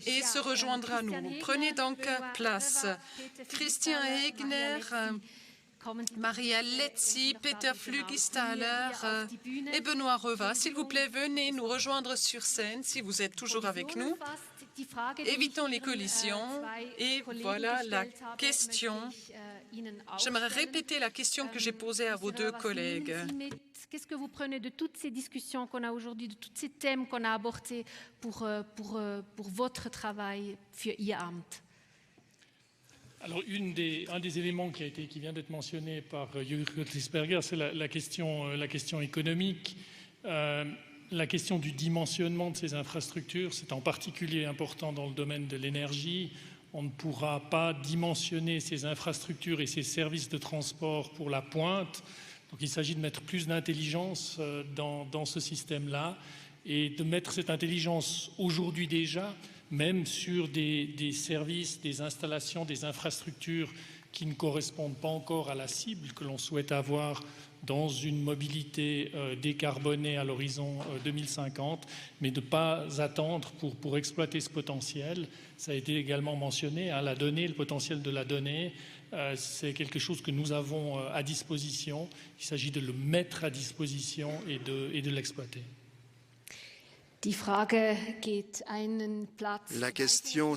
et se rejoindra à nous. Prenez donc place. Christian Egner, Maria Letzi, Peter Flügistaller et Benoît Reva. S'il vous plaît, venez nous rejoindre sur scène si vous êtes toujours avec nous. Évitons les collisions. Et voilà la question. J'aimerais répéter la question que j'ai posée à vos deux collègues. Qu'est-ce que vous prenez de toutes ces discussions qu'on a aujourd'hui, de tous ces thèmes qu'on a abordés pour votre travail, für Ihr Amt? Alors, un des éléments qui vient d'être mentionné par Jürgen Rotlisberger, c'est la question économique. La question du dimensionnement de ces infrastructures, c'est en particulier important dans le domaine de l'énergie. On ne pourra pas dimensionner ces infrastructures et ces services de transport pour la pointe. Donc il s'agit de mettre plus d'intelligence dans ce système-là et de mettre cette intelligence aujourd'hui déjà, même sur des services, des installations, des infrastructures qui ne correspondent pas encore à la cible que l'on souhaite avoir dans une mobilité décarbonée à l'horizon 2050, mais de ne pas attendre pour exploiter ce potentiel. Ça a été également mentionné, hein, la donnée, le potentiel de la donnée, c'est quelque chose que nous avons à disposition. Il s'agit de le mettre à disposition et de l'exploiter. La question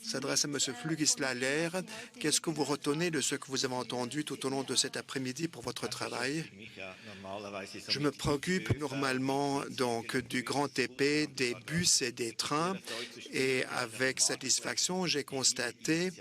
s'adresse à M. Flügistaller. Qu'est-ce que vous retenez de ce que vous avez entendu tout au long de cet après-midi pour votre travail? Je me préoccupe normalement donc du grand épais, des bus et des trains, et avec satisfaction, j'ai constaté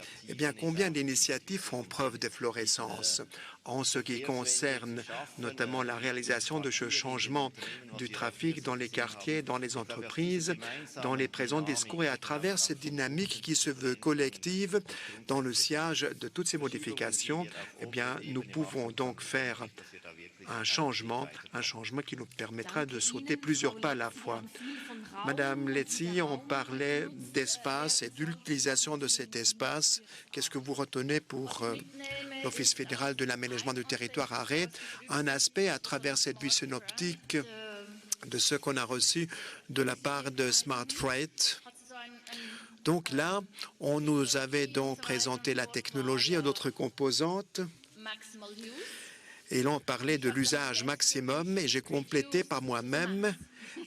combien d'initiatives font preuve d'efflorescence en ce qui concerne notamment la réalisation de ce changement du trafic dans les quartiers, dans les entreprises, dans les présents discours et à travers cette dynamique qui se veut collective dans le sillage de toutes ces modifications, nous pouvons donc faire un changement qui nous permettra de sauter plusieurs pas à la fois. Madame Letzi, on parlait d'espace et d'utilisation de cet espace. Qu'est-ce que vous retenez pour l'Office fédéral de l'aménagement du territoire à Ré? Un aspect à travers cette vue synoptique de ce qu'on a reçu de la part de Smart Freight. Donc là, on nous avait donc présenté la technologie et d'autres composantes. Et là, on parlait de l'usage maximum et j'ai complété par moi-même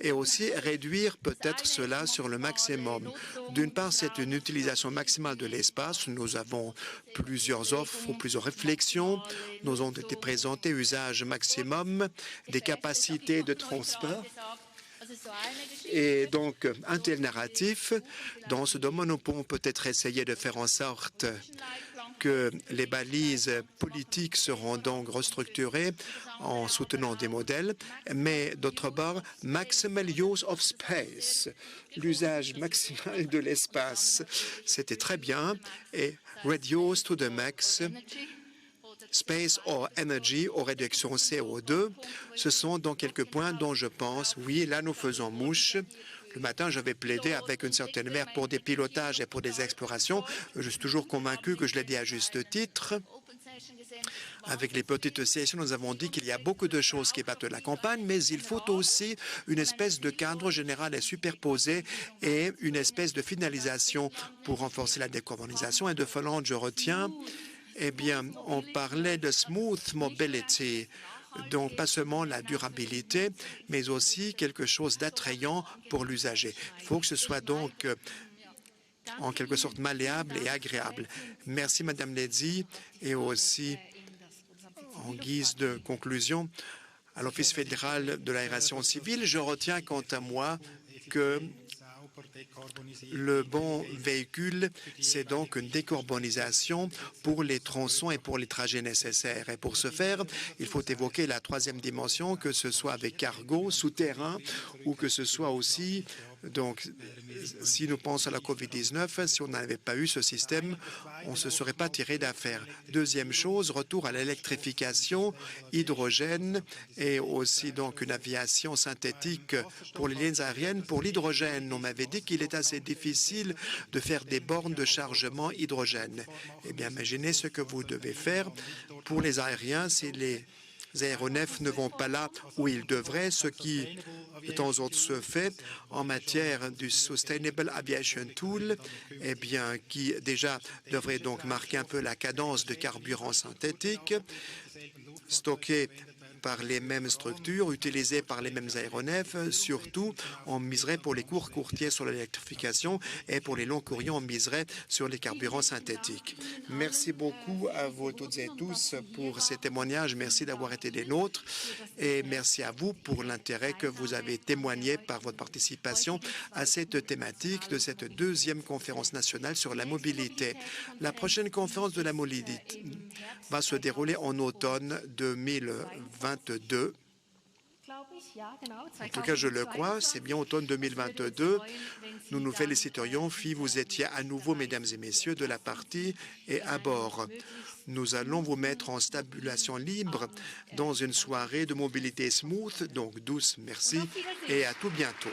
et aussi réduire peut-être cela sur le maximum. D'une part, c'est une utilisation maximale de l'espace. Nous avons plusieurs offres ou plusieurs réflexions. Nous ont été présentées usage maximum des capacités de transport. Et donc, un tel narratif, dans ce domaine, nous pouvons peut-être essayer de faire en sorte que les balises politiques seront donc restructurées en soutenant des modèles, mais d'autre part, maximal use of space, l'usage maximal de l'espace. C'était très bien, et reduce to the max, space or energy, ou réduction CO2, ce sont donc quelques points dont je pense, oui, là nous faisons mouche. Le matin, j'avais plaidé avec une certaine mère pour des pilotages et pour des explorations. Je suis toujours convaincu que je l'ai dit à juste titre. Avec les petites sessions, nous avons dit qu'il y a beaucoup de choses qui battent la campagne, mais il faut aussi une espèce de cadre général et superposé et une espèce de finalisation pour renforcer la décarbonisation. Et de Finlande, je retiens, on parlait de smooth mobility. Donc, pas seulement la durabilité, mais aussi quelque chose d'attrayant pour l'usager. Il faut que ce soit donc en quelque sorte malléable et agréable. Merci, Madame Letzi, et aussi en guise de conclusion, à l'Office fédéral de l'aération civile, je retiens quant à moi que le bon véhicule, c'est donc une décarbonisation pour les tronçons et pour les trajets nécessaires. Et pour ce faire, il faut évoquer la troisième dimension, que ce soit avec cargo, souterrain, ou que ce soit aussi, donc, si nous pensons à la COVID-19, si on n'avait pas eu ce système, on ne se serait pas tiré d'affaire. Deuxième chose, retour à l'électrification, hydrogène et aussi donc une aviation synthétique pour les lignes aériennes. Pour l'hydrogène, on m'avait dit qu'il est assez difficile de faire des bornes de chargement hydrogène. Eh bien, imaginez ce que vous devez faire pour les aériens si les aéronefs ne vont pas là où ils devraient, ce qui de temps en temps se fait en matière du Sustainable Aviation Tool, eh bien, qui déjà devrait donc marquer un peu la cadence de carburant synthétique, stocké par les mêmes structures, utilisées par les mêmes aéronefs. Surtout, on miserait pour les courts courtiers sur l'électrification et pour les longs courriers, on miserait sur les carburants synthétiques. Merci beaucoup à vous toutes et tous pour ces témoignages. Merci d'avoir été des nôtres et merci à vous pour l'intérêt que vous avez témoigné par votre participation à cette thématique de cette deuxième conférence nationale sur la mobilité. La prochaine conférence de la mobilité va se dérouler en automne 2022. En tout cas, je le crois, c'est bien automne 2022. Nous nous féliciterions si vous étiez à nouveau, mesdames et messieurs, de la partie et à bord. Nous allons vous mettre en stabulation libre dans une soirée de mobilité smooth, donc douce, merci, et à tout bientôt.